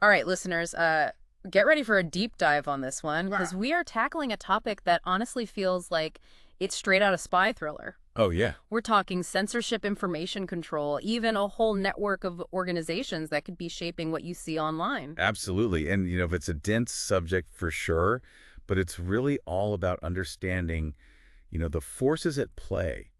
All right, listeners, get ready for a deep dive on this one, Wow. because we are tackling a topic that honestly feels like it's straight out of spy thriller. Oh, yeah. We're talking censorship, information control, even a whole network of organizations that could be shaping what you see online. Absolutely. And, if it's a dense subject for sure, but it's really all about understanding, the forces at play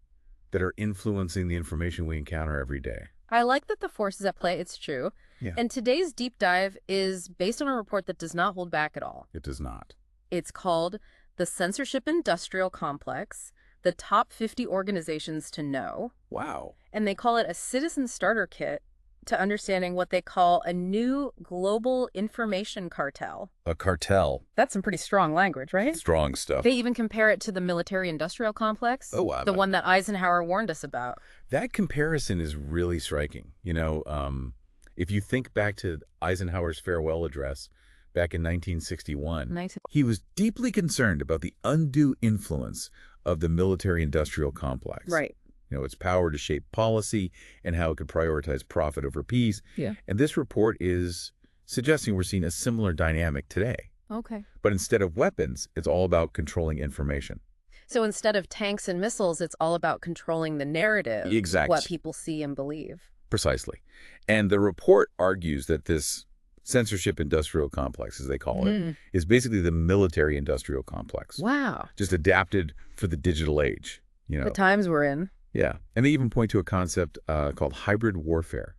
that are influencing the information we encounter every day. I like that the forces at play, it's true. Yeah. And today's deep dive is based on a report that does not hold back at all. It does not. It's called the Censorship-Industrial Complex, the top 50 organizations to know. Wow. And they call it a citizen starter kit to understanding what they call a new global information cartel. A cartel. That's some pretty strong language, right? Strong stuff. They even compare it to the military-industrial complex, Oh, wow. the one that Eisenhower warned us about. That comparison is really striking. If you think back to Eisenhower's farewell address back in 1961, Nice. he was deeply concerned about the undue influence of the military-industrial complex. Right. Its power to shape policy and how it could prioritize profit over peace. Yeah. And this report is suggesting we're seeing a similar dynamic today. Okay. But instead of weapons, it's all about controlling information. So instead of tanks and missiles, it's all about controlling the narrative, Exact. what people see and believe. Precisely. And the report argues that this censorship-industrial complex, as they call it, is basically the military-industrial complex, Wow. just adapted for the digital age. The times we're in. Yeah. And they even point to a concept called hybrid warfare,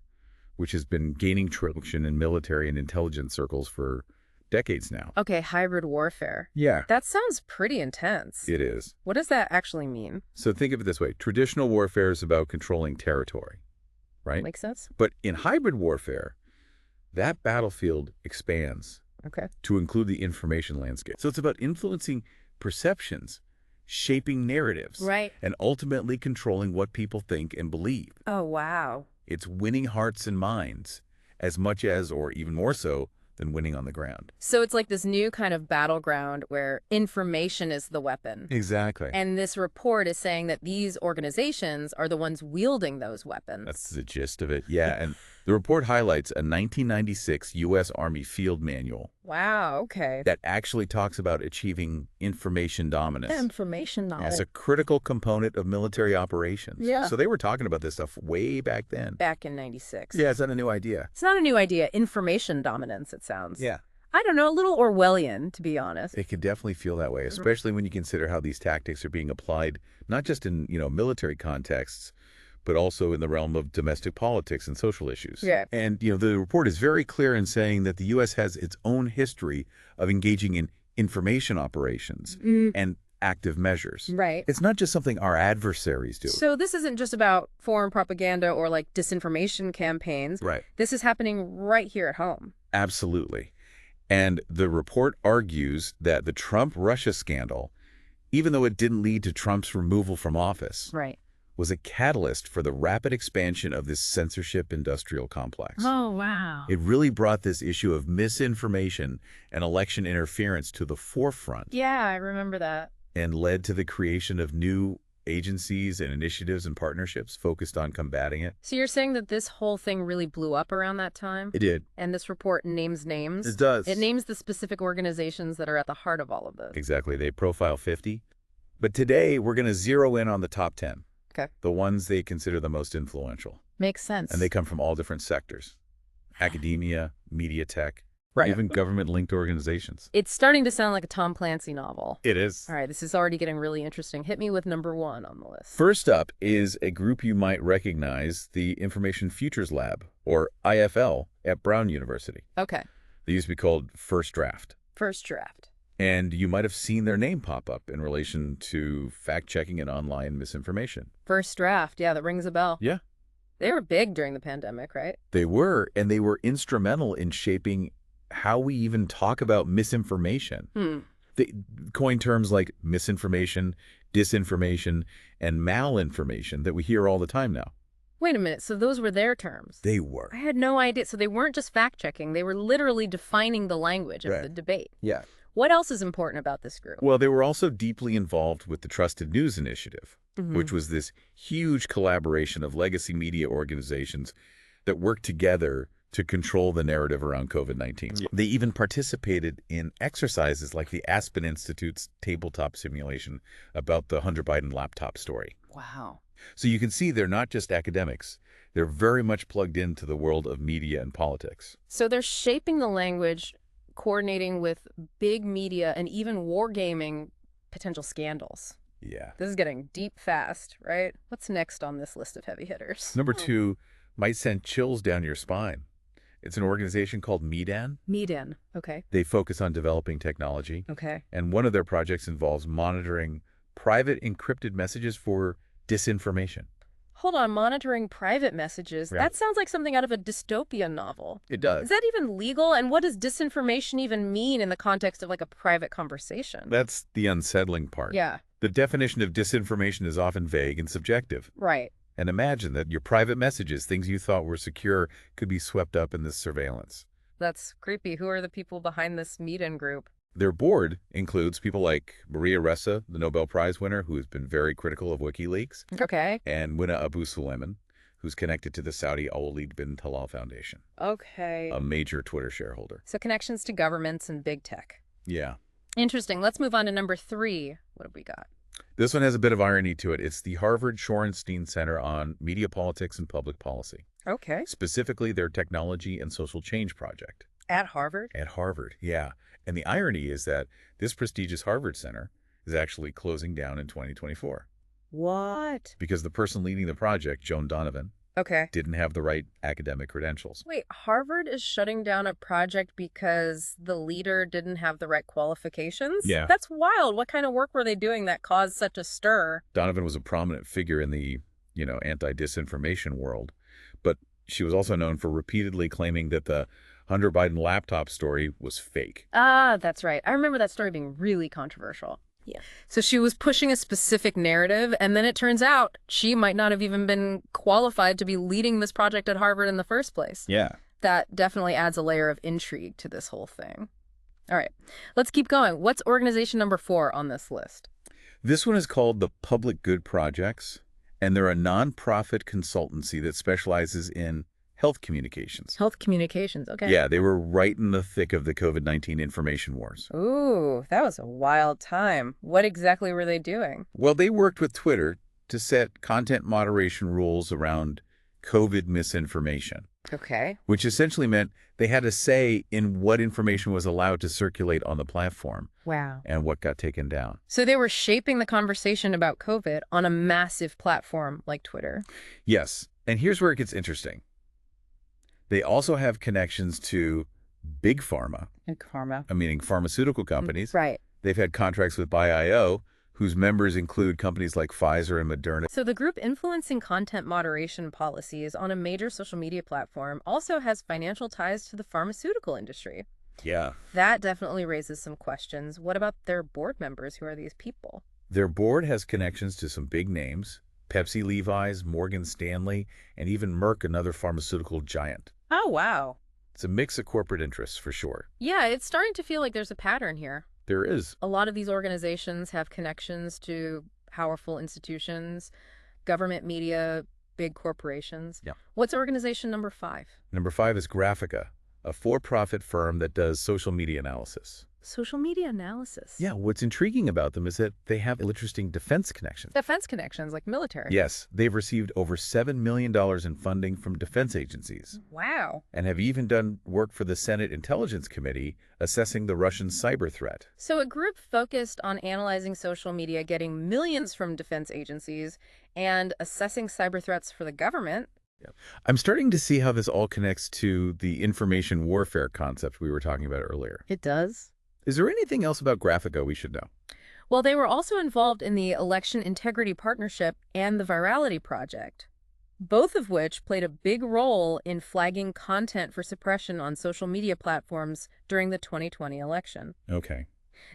which has been gaining traction in military and intelligence circles for decades now. Okay, hybrid warfare. Yeah, That sounds pretty intense. it is. What does that actually mean? So think of it this way. Traditional warfare is about controlling territory, right? Makes sense? But in hybrid warfare, that battlefield expands Okay. to include the information landscape. So it's about influencing perceptions, shaping narratives, Right. and ultimately controlling what people think and believe. Oh, wow. It's winning hearts and minds as much as, or even more so, than winning on the ground. So it's like this new kind of battleground where information is the weapon. Exactly. And this report is saying that these organizations are the ones wielding those weapons. That's the gist of it. Yeah, and the report highlights a 1996 U.S. Army field manual Wow, okay. that actually talks about achieving information dominance Information knowledge. as a critical component of military operations. Yeah. So they were talking about this stuff way back then. Back in 96. Yeah, it's not a new idea. It's not a new idea. Information dominance, it sounds. Yeah. I don't know, a little Orwellian, to be honest. It could definitely feel that way, especially when you consider how these tactics are being applied, not just in, military contexts, but also in the realm of domestic politics and social issues. Yeah. And, the report is very clear in saying that the U.S. has its own history of engaging in information operations and active measures. Right. It's not just something our adversaries do. So this isn't just about foreign propaganda or like disinformation campaigns. Right. This is happening right here at home. Absolutely. And the report argues that the Trump-Russia scandal, even though it didn't lead to Trump's removal from office, Right. was a catalyst for the rapid expansion of this censorship-industrial complex. Oh, wow. It really brought this issue of misinformation and election interference to the forefront Yeah, I remember that. and led to the creation of new agencies and initiatives and partnerships focused on combating it. So you're saying that this whole thing really blew up around that time? It did. And this report names names? It does. It names the specific organizations that are at the heart of all of this. Exactly. They profile 50. But today, we're going to zero in on the top 10. Okay. The ones they consider the most influential. Makes sense. And they come from all different sectors. Academia, media tech, Right. even government-linked organizations. It's starting to sound like a Tom Clancy novel. It is. All right, this is already getting really interesting. Hit me with number 1 on the list. First up is a group you might recognize, the Information Futures Lab, or IFL, at Brown University. Okay. They used to be called First Draft. First draft. And you might have seen their name pop up in relation to fact-checking and online misinformation. First draft. Yeah, that rings a bell. Yeah. They were big during the pandemic, right? They were, and they were instrumental in shaping how we even talk about misinformation. They coined terms like misinformation, disinformation, and malinformation that we hear all the time now. Wait a minute. So those were their terms? They were. I had no idea. So they weren't just fact-checking. They were literally defining the language of Right. the debate. Yeah. What else is important about this group? Well, they were also deeply involved with the Trusted News Initiative, which was this huge collaboration of legacy media organizations that worked together to control the narrative around COVID-19. Yeah. They even participated in exercises like the Aspen Institute's tabletop simulation about the Hunter Biden laptop story. Wow. So you can see they're not just academics. They're very much plugged into the world of media and politics. So they're shaping the language, coordinating with big media, and even wargaming potential scandals. Yeah. This is getting deep fast, right? What's next on this list of heavy hitters? Number 2 might send chills down your spine. It's an organization called MEDAN. MEDAN. Okay. They focus on developing technology. Okay. And one of their projects involves monitoring private encrypted messages for disinformation. Hold on, monitoring private messages. Yeah. That sounds like something out of a dystopian novel. It does. Is that even legal? And what does disinformation even mean in the context of like a private conversation? That's the unsettling part. Yeah. The definition of disinformation is often vague and subjective. Right. And imagine that your private messages, things you thought were secure, could be swept up in this surveillance. That's creepy. Who are the people behind this MEDAN group? Their board includes people like Maria Ressa, the Nobel Prize winner, who has been very critical of WikiLeaks, Okay. and Winna Abu Suleiman, who's connected to the Saudi Al-Walid bin Talal Foundation, Okay. a major Twitter shareholder. So connections to governments and big tech. Yeah. Interesting. Let's move on to number 3. What have we got? This one has a bit of irony to it. It's the Harvard Shorenstein Center on Media Politics and Public Policy, Okay. specifically their Technology and Social Change project. At Harvard? At Harvard, yeah. And the irony is that this prestigious Harvard Center is actually closing down in 2024 What? because the person leading the project, Joan Donovan, Okay. didn't have the right academic credentials. Wait, Harvard is shutting down a project because the leader didn't have the right qualifications? Yeah. That's wild. What kind of work were they doing that caused such a stir? Donovan was a prominent figure in the, anti-disinformation world, but she was also known for repeatedly claiming that the Hunter Biden laptop story was fake. Ah, that's right. I remember that story being really controversial. Yeah. So she was pushing a specific narrative, and then it turns out she might not have even been qualified to be leading this project at Harvard in the first place. Yeah. That definitely adds a layer of intrigue to this whole thing. All right, let's keep going. What's organization number 4 on this list? This one is called the Public Good Projects, and they're a nonprofit consultancy that specializes in health communications. Health communications, okay. Yeah, they were right in the thick of the COVID-19 information wars. Ooh, that was a wild time. What exactly were they doing? Well, they worked with Twitter to set content moderation rules around COVID misinformation, Okay. which essentially meant they had a say in what information was allowed to circulate on the platform Wow. and what got taken down. So they were shaping the conversation about COVID on a massive platform like Twitter. Yes, and here's where it gets interesting. They also have connections to big pharma, And karma. meaning pharmaceutical companies. Right. They've had contracts with BuyIO, whose members include companies like Pfizer and Moderna. So the group influencing content moderation policies on a major social media platform also has financial ties to the pharmaceutical industry. Yeah. That definitely raises some questions. What about their board members? Who are these people? Their board has connections to some big names, Pepsi, Levi's, Morgan Stanley, and even Merck, another pharmaceutical giant. Oh, wow. It's a mix of corporate interests, for sure. Yeah, it's starting to feel like there's a pattern here. There is. A lot of these organizations have connections to powerful institutions, government, media, big corporations. Yeah. What's organization number 5? Number 5 is Graphica, a for-profit firm that does social media analysis. Social media analysis. Yeah, what's intriguing about them is that they have interesting defense connections. Defense connections, like military. Yes, they've received over $7 million in funding from defense agencies Wow. and have even done work for the Senate Intelligence Committee assessing the Russian cyber threat. So a group focused on analyzing social media, getting millions from defense agencies, and assessing cyber threats for the government. Yeah. I'm starting to see how this all connects to the information warfare concept we were talking about earlier. It does. Is there anything else about Graphica we should know? Well, they were also involved in the Election Integrity Partnership and the Virality Project, both of which played a big role in flagging content for suppression on social media platforms during the 2020 election. Okay.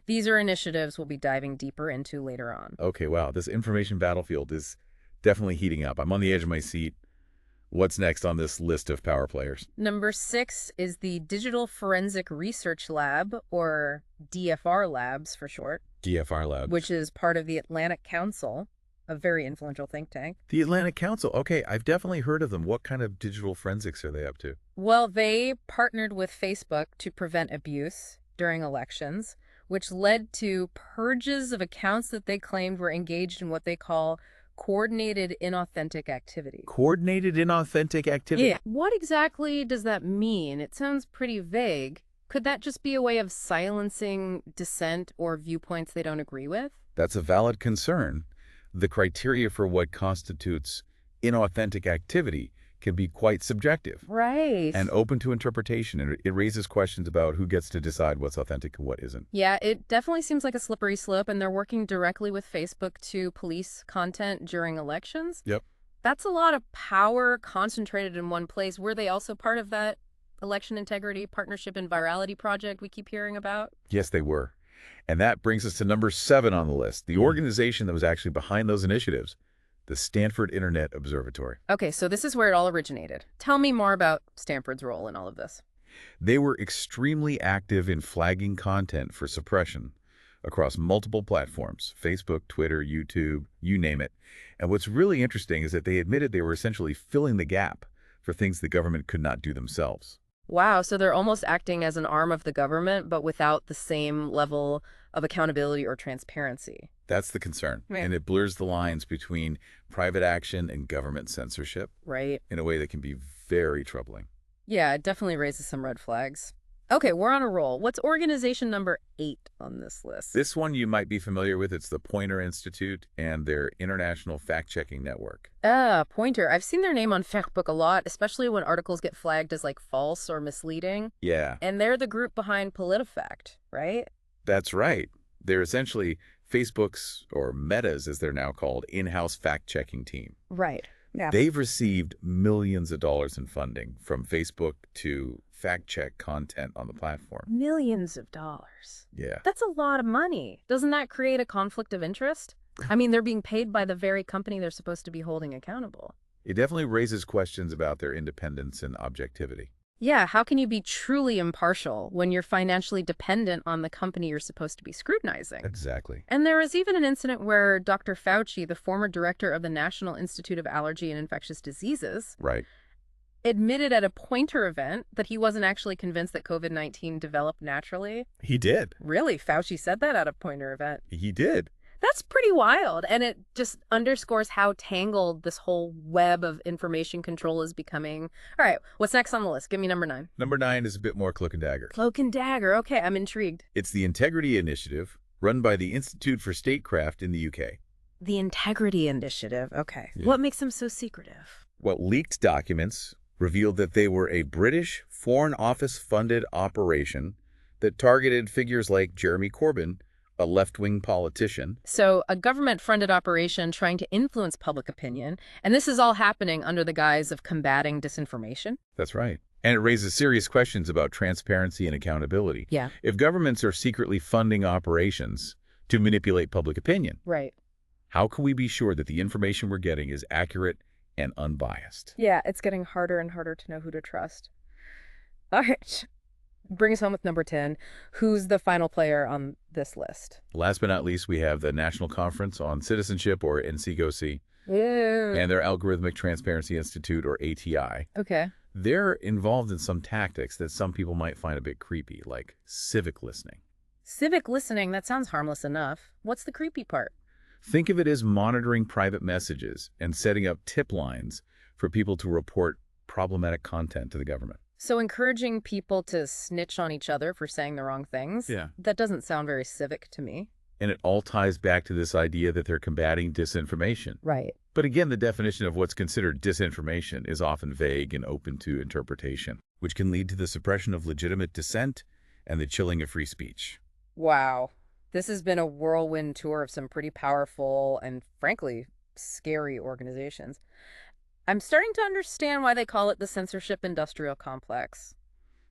These are initiatives we'll be diving deeper into later on. Okay, wow. This information battlefield is definitely heating up. I'm on the edge of my seat. What's next on this list of power players? Number 6 is the Digital Forensic Research Lab, or DFR Labs for short. DFR Labs. Which is part of the Atlantic Council. a very influential think tank. The Atlantic Council. Okay, I've definitely heard of them. What kind of digital forensics are they up to? Well, they partnered with Facebook to prevent abuse during elections, which led to purges of accounts that they claimed were engaged in what they call coordinated inauthentic activity. Coordinated inauthentic activity? Yeah. What exactly does that mean? It sounds pretty vague. Could that just be a way of silencing dissent or viewpoints they don't agree with? That's a valid concern. The criteria for what constitutes inauthentic activity can be quite subjective Right. and open to interpretation, and it raises questions about who gets to decide what's authentic and what isn't. Yeah, it definitely seems like a slippery slope, and they're working directly with Facebook to police content during elections. Yep. That's a lot of power concentrated in one place. Were they also part of that election integrity partnership and virality project we keep hearing about? Yes, they were. And that brings us to number 7 on the list, the organization that was actually behind those initiatives, the Stanford Internet Observatory. Okay, so this is where it all originated. Tell me more about Stanford's role in all of this. They were extremely active in flagging content for suppression across multiple platforms, Facebook, Twitter, YouTube, you name it. And what's really interesting is that they admitted they were essentially filling the gap for things the government could not do themselves. Wow, so they're almost acting as an arm of the government, but without the same level of accountability or transparency. That's the concern. Right. And it blurs the lines between private action and government censorship Right. in a way that can be very troubling. Yeah, it definitely raises some red flags. Okay, we're on a roll. What's organization number 8 on this list? This one you might be familiar with. It's the Poynter Institute and their International Fact-Checking Network. Pointer. I've seen their name on Facebook a lot, especially when articles get flagged as like false or misleading. Yeah, And they're the group behind PolitiFact, right? that's right. They're essentially Facebook's, or Meta's as they're now called, in-house fact-checking team. Right. Yeah. They've received millions of dollars in funding from Facebook to fact-check content on the platform. Millions of dollars. Yeah. That's a lot of money. Doesn't that create a conflict of interest? I mean, they're being paid by the very company they're supposed to be holding accountable. It definitely raises questions about their independence and objectivity. Yeah, how can you be truly impartial when you're financially dependent on the company you're supposed to be scrutinizing? Exactly. And there was even an incident where Dr. Fauci, the former director of the National Institute of Allergy and Infectious Diseases, Right. admitted at a Pointer event that he wasn't actually convinced that COVID-19 developed naturally. He did. Really? Fauci said that at a Pointer event. He did. That's pretty wild. And it just underscores how tangled this whole web of information control is becoming. All right, what's next on the list? Give me number 9. Number 9 is a bit more cloak and dagger. Cloak and dagger. Okay, I'm intrigued. It's the Integrity Initiative, run by the Institute for Statecraft in the UK. The Integrity Initiative. Okay. Yeah. What makes them so secretive? Well, leaked documents revealed that they were a British Foreign Office-funded operation that targeted figures like Jeremy Corbyn, a left-wing politician. So a government-funded operation trying to influence public opinion, and this is all happening under the guise of combating disinformation? That's right. And it raises serious questions about transparency and accountability. Yeah. If governments are secretly funding operations to manipulate public opinion, Right. how can we be sure that the information we're getting is accurate and unbiased? Yeah, it's getting harder and harder to know who to trust. All right. Bring us home with number 10. Who's the final player on this list? Last but not least, we have the National Conference on Citizenship, or NGOs, Yeah. and their Algorithmic Transparency Institute, or ATI. Okay. They're involved in some tactics that some people might find a bit creepy, like civic listening. Civic listening, that sounds harmless enough. What's the creepy part? Think of it as monitoring private messages and setting up tip lines for people to report problematic content to the government. So encouraging people to snitch on each other for saying the wrong things? Yeah. That doesn't sound very civic to me. And it all ties back to this idea that they're combating disinformation. Right. But again, the definition of what's considered disinformation is often vague and open to interpretation, which can lead to the suppression of legitimate dissent and the chilling of free speech. Wow. This has been a whirlwind tour of some pretty powerful and, frankly, scary organizations. I'm starting to understand why they call it the Censorship-Industrial Complex.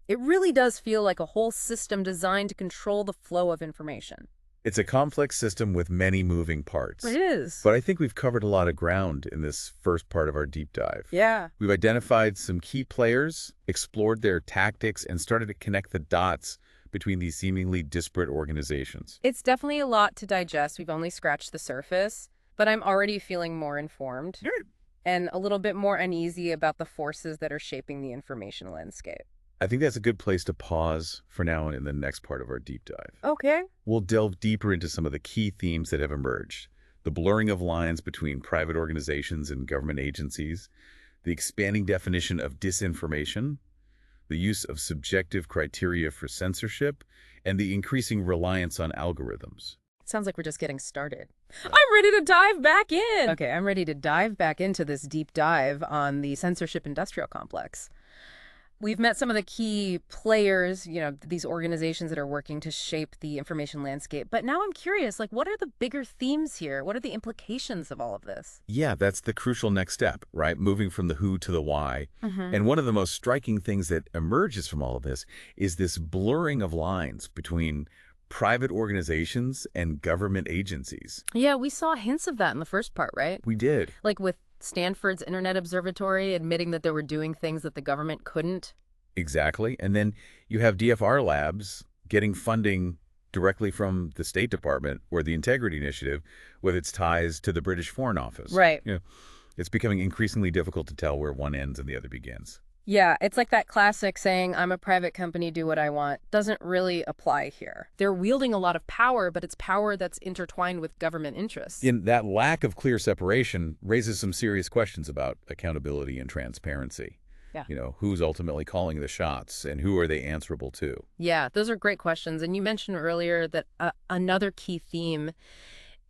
It really does feel like a whole system designed to control the flow of information. It's a complex system with many moving parts. It is. But I think we've covered a lot of ground in this first part of our deep dive. Yeah. We've identified some key players, explored their tactics, and started to connect the dots between these seemingly disparate organizations. It's definitely a lot to digest. We've only scratched the surface. But I'm already feeling more informed Good. and a little bit more uneasy about the forces that are shaping the information landscape. I think that's a good place to pause for now and in the next part of our deep dive. Okay. We'll delve deeper into some of the key themes that have emerged. The blurring of lines between private organizations and government agencies, the expanding definition of disinformation, the use of subjective criteria for censorship, and the increasing reliance on algorithms. Sounds like we're just getting started. I'm ready to dive back in. Okay, I'm ready to dive back into this deep dive on the censorship-industrial complex. We've met some of the key players, these organizations that are working to shape the information landscape. But now I'm curious, what are the bigger themes here? What are the implications of all of this? Yeah, that's the crucial next step, right? Moving from the who to the why. Mm-hmm. And one of the most striking things that emerges from all of this is this blurring of lines between private organizations and government agencies. Yeah, we saw hints of that in the first part, right? We did. Like with Stanford's Internet Observatory admitting that they were doing things that the government couldn't. Exactly. And then you have DFR labs getting funding directly from the State Department or the Integrity Initiative with its ties to the British Foreign Office. Right. It's becoming increasingly difficult to tell where one ends and the other begins. Yeah, it's like that classic saying, I'm a private company, do what I want, doesn't really apply here. They're wielding a lot of power, but it's power that's intertwined with government interests. And that lack of clear separation raises some serious questions about accountability and transparency. Yeah. Who's ultimately calling the shots and who are they answerable to? Yeah, those are great questions. And you mentioned earlier that another key theme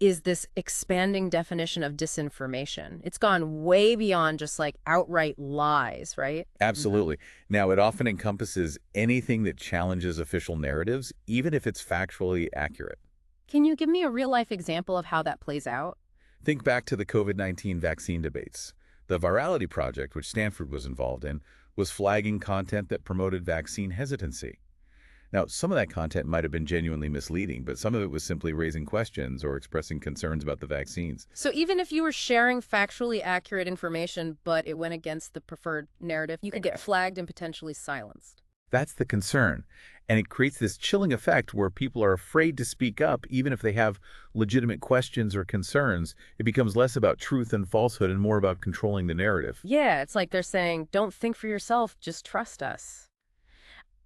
is this expanding definition of disinformation. It's gone way beyond just outright lies, right? Absolutely. Now, it often encompasses anything that challenges official narratives, even if it's factually accurate. Can you give me a real-life example of how that plays out? Think back to the COVID-19 vaccine debates. The Virality Project, which Stanford was involved in, was flagging content that promoted vaccine hesitancy. Now, some of that content might have been genuinely misleading, but some of it was simply raising questions or expressing concerns about the vaccines. So even if you were sharing factually accurate information, but it went against the preferred narrative, you could get flagged and potentially silenced. That's the concern. And it creates this chilling effect where people are afraid to speak up, even if they have legitimate questions or concerns. It becomes less about truth and falsehood and more about controlling the narrative. Yeah, it's like they're saying, don't think for yourself, just trust us.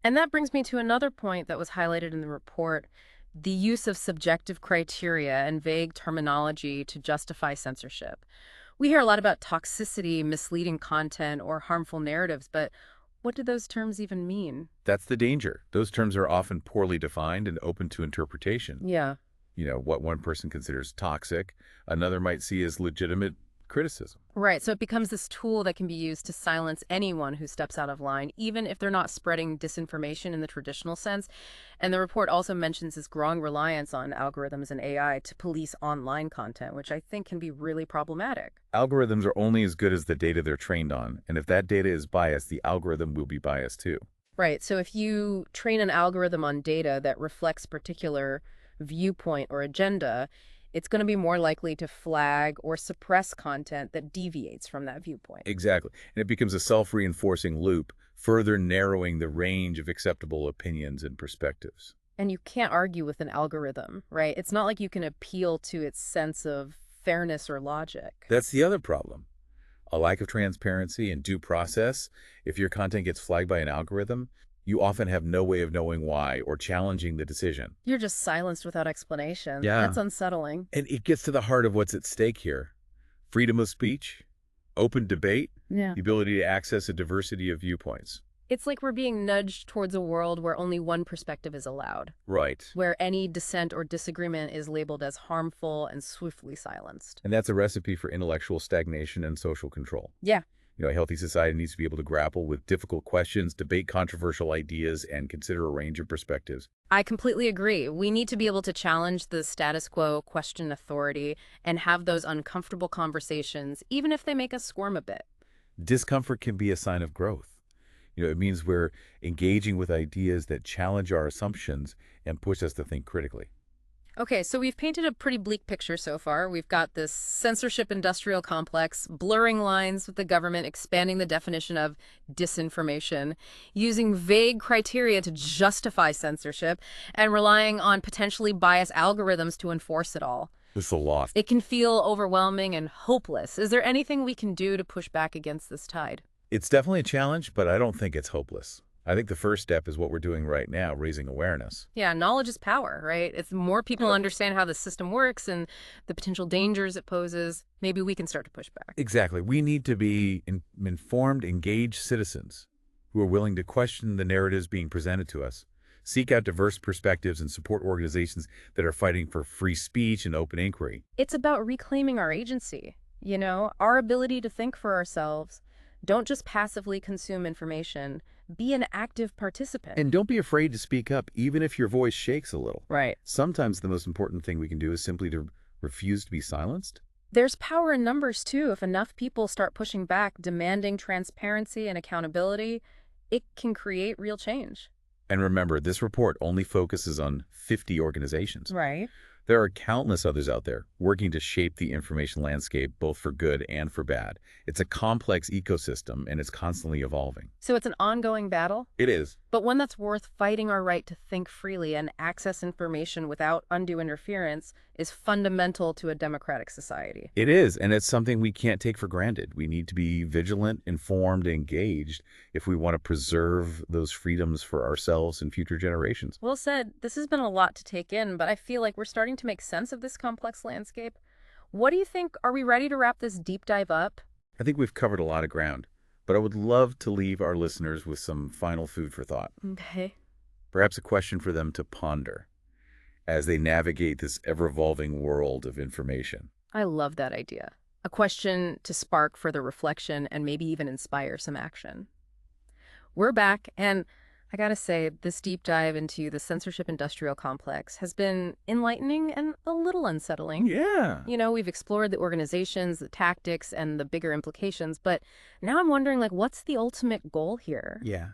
And that brings me to another point that was highlighted in the report, the use of subjective criteria and vague terminology to justify censorship. We hear a lot about toxicity, misleading content, or harmful narratives, but what do those terms even mean? That's the danger. Those terms are often poorly defined and open to interpretation. Yeah. What one person considers toxic, another might see as legitimate criticism. Right. So it becomes this tool that can be used to silence anyone who steps out of line, even if they're not spreading disinformation in the traditional sense. And the report also mentions this growing reliance on algorithms and AI to police online content, which I think can be really problematic. Algorithms are only as good as the data they're trained on. And if that data is biased, the algorithm will be biased too. Right. So if you train an algorithm on data that reflects particular viewpoint or agenda, it's going to be more likely to flag or suppress content that deviates from that viewpoint. Exactly. And it becomes a self-reinforcing loop, further narrowing the range of acceptable opinions and perspectives. And you can't argue with an algorithm, right? It's not like you can appeal to its sense of fairness or logic. That's the other problem. A lack of transparency and due process. If your content gets flagged by an algorithm, you often have no way of knowing why or challenging the decision. You're just silenced without explanation. Yeah. That's unsettling. And it gets to the heart of what's at stake here. Freedom of speech, open debate, Yeah. the ability to access a diversity of viewpoints. It's like we're being nudged towards a world where only one perspective is allowed, Right. where any dissent or disagreement is labeled as harmful and swiftly silenced. And that's a recipe for intellectual stagnation and social control. Yeah. A healthy society needs to be able to grapple with difficult questions, debate controversial ideas, and consider a range of perspectives. I completely agree. We need to be able to challenge the status quo, question authority, and have those uncomfortable conversations, even if they make us squirm a bit. Discomfort can be a sign of growth. It means we're engaging with ideas that challenge our assumptions and push us to think critically. Okay, so we've painted a pretty bleak picture so far. We've got this censorship-industrial complex, blurring lines with the government, expanding the definition of disinformation, using vague criteria to justify censorship, and relying on potentially biased algorithms to enforce it all. It's a lot. It can feel overwhelming and hopeless. Is there anything we can do to push back against this tide? It's definitely a challenge, but I don't think it's hopeless. I think the first step is what we're doing right now, raising awareness. Yeah, knowledge is power, right? If more people understand how the system works and the potential dangers it poses, maybe we can start to push back. Exactly. We need to be informed, engaged citizens who are willing to question the narratives being presented to us, seek out diverse perspectives, and support organizations that are fighting for free speech and open inquiry. It's about reclaiming our agency, our ability to think for ourselves. Don't just passively consume information. Be an active participant. And don't be afraid to speak up, even if your voice shakes a little. Right. Sometimes the most important thing we can do is simply to refuse to be silenced. There's power in numbers, too. If enough people start pushing back, demanding transparency and accountability, it can create real change. And remember, this report only focuses on 50 organizations. Right. There are countless others out there working to shape the information landscape, both for good and for bad. It's a complex ecosystem, and it's constantly evolving. So it's an ongoing battle, It is. but one that's worth fighting. Our right to think freely and access information without undue interference is fundamental to a democratic society. It is, and it's something we can't take for granted. We need to be vigilant, informed, and engaged if we want to preserve those freedoms for ourselves and future generations. Well said. This has been a lot to take in, but I feel like we're starting to make sense of this complex landscape. What do you think? Are we ready to wrap this deep dive up? I think we've covered a lot of ground, but I would love to leave our listeners with some final food for thought. Okay. Perhaps a question for them to ponder as they navigate this ever-evolving world of information. I love that idea. A question to spark further reflection and maybe even inspire some action. We're back, and I gotta say, this deep dive into the censorship-industrial complex has been enlightening and a little unsettling. Yeah. We've explored the organizations, the tactics, and the bigger implications, but now I'm wondering, what's the ultimate goal here? Yeah.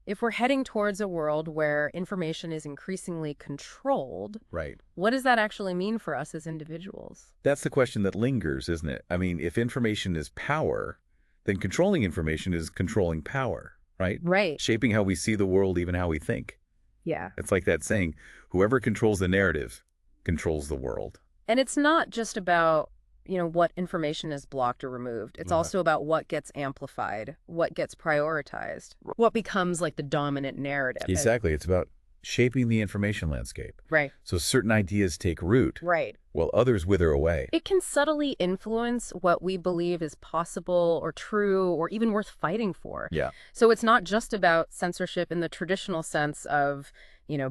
If we're heading towards a world where information is increasingly controlled, Right. what does that actually mean for us as individuals? That's the question that lingers, isn't it? I mean, if information is power, then controlling information is controlling power, right? Right. Shaping how we see the world, even how we think. Yeah. It's like that saying, whoever controls the narrative controls the world. And it's not just about, what information is blocked or removed. It's also about what gets amplified, what gets prioritized, what becomes like the dominant narrative. Exactly. It's about shaping the information landscape. Right. So certain ideas take root, Right. while others wither away. It can subtly influence what we believe is possible or true or even worth fighting for. Yeah. So it's not just about censorship in the traditional sense of,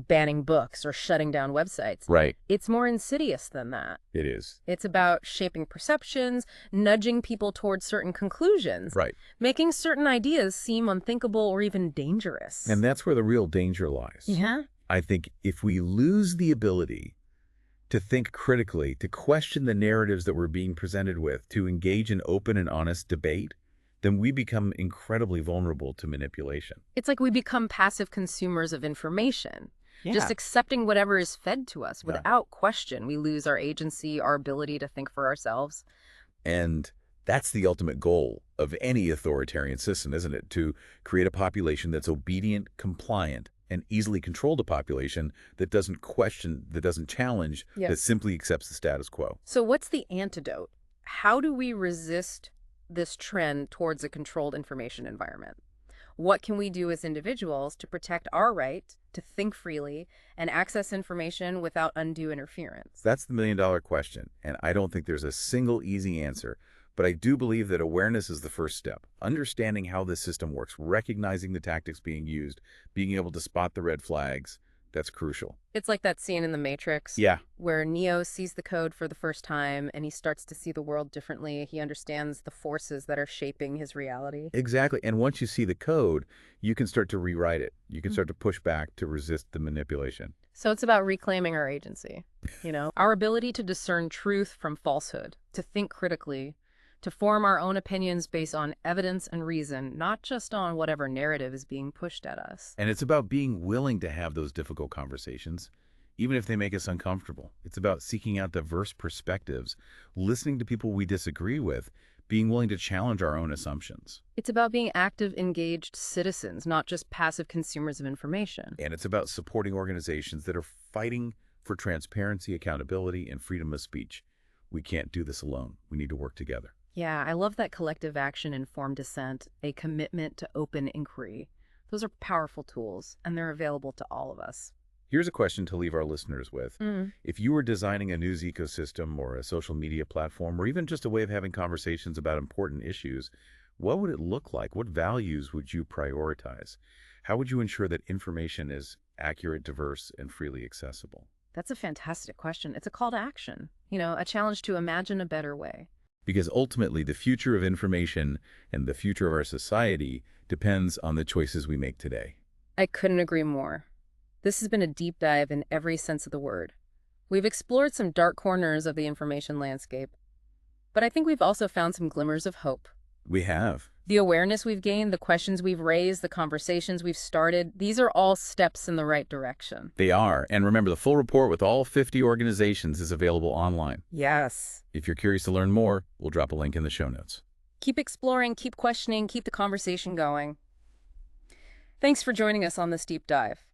banning books or shutting down websites. Right. It's more insidious than that. It is. It's about shaping perceptions, nudging people towards certain conclusions, Right. making certain ideas seem unthinkable or even dangerous. And that's where the real danger lies. Yeah. I think if we lose the ability to think critically, to question the narratives that we're being presented with, to engage in open and honest debate, then we become incredibly vulnerable to manipulation. It's like we become passive consumers of information, just accepting whatever is fed to us without question. We lose our agency, our ability to think for ourselves. And that's the ultimate goal of any authoritarian system, isn't it? To create a population that's obedient, compliant, and easily controlled a population that doesn't question, that doesn't challenge, that simply accepts the status quo. So what's the antidote? How do we resist this trend towards a controlled information environment? What can we do as individuals to protect our right to think freely and access information without undue interference? That's the million-dollar question, and I don't think there's a single easy answer. But I do believe that awareness is the first step. Understanding how this system works, recognizing the tactics being used, being able to spot the red flags, that's crucial. It's like that scene in The Matrix where Neo sees the code for the first time and he starts to see the world differently. He understands the forces that are shaping his reality. Exactly. And once you see the code, you can start to rewrite it. You can start to push back to resist the manipulation. So it's about reclaiming our agency, our ability to discern truth from falsehood, to think critically, to form our own opinions based on evidence and reason, not just on whatever narrative is being pushed at us. And it's about being willing to have those difficult conversations, even if they make us uncomfortable. It's about seeking out diverse perspectives, listening to people we disagree with, being willing to challenge our own assumptions. It's about being active, engaged citizens, not just passive consumers of information. And it's about supporting organizations that are fighting for transparency, accountability, and freedom of speech. We can't do this alone. We need to work together. Yeah, I love that collective action informed dissent, a commitment to open inquiry. Those are powerful tools, and they're available to all of us. Here's a question to leave our listeners with. If you were designing a news ecosystem or a social media platform, or even just a way of having conversations about important issues, what would it look like? What values would you prioritize? How would you ensure that information is accurate, diverse, and freely accessible? That's a fantastic question. It's a call to action, a challenge to imagine a better way. Because ultimately, the future of information and the future of our society depends on the choices we make today. I couldn't agree more. This has been a deep dive in every sense of the word. We've explored some dark corners of the information landscape, but I think we've also found some glimmers of hope. We have. The awareness we've gained, the questions we've raised, the conversations we've started, these are all steps in the right direction. They are. And remember, the full report with all 50 organizations is available online. Yes. If you're curious to learn more, we'll drop a link in the show notes. Keep exploring, keep questioning, keep the conversation going. Thanks for joining us on this deep dive.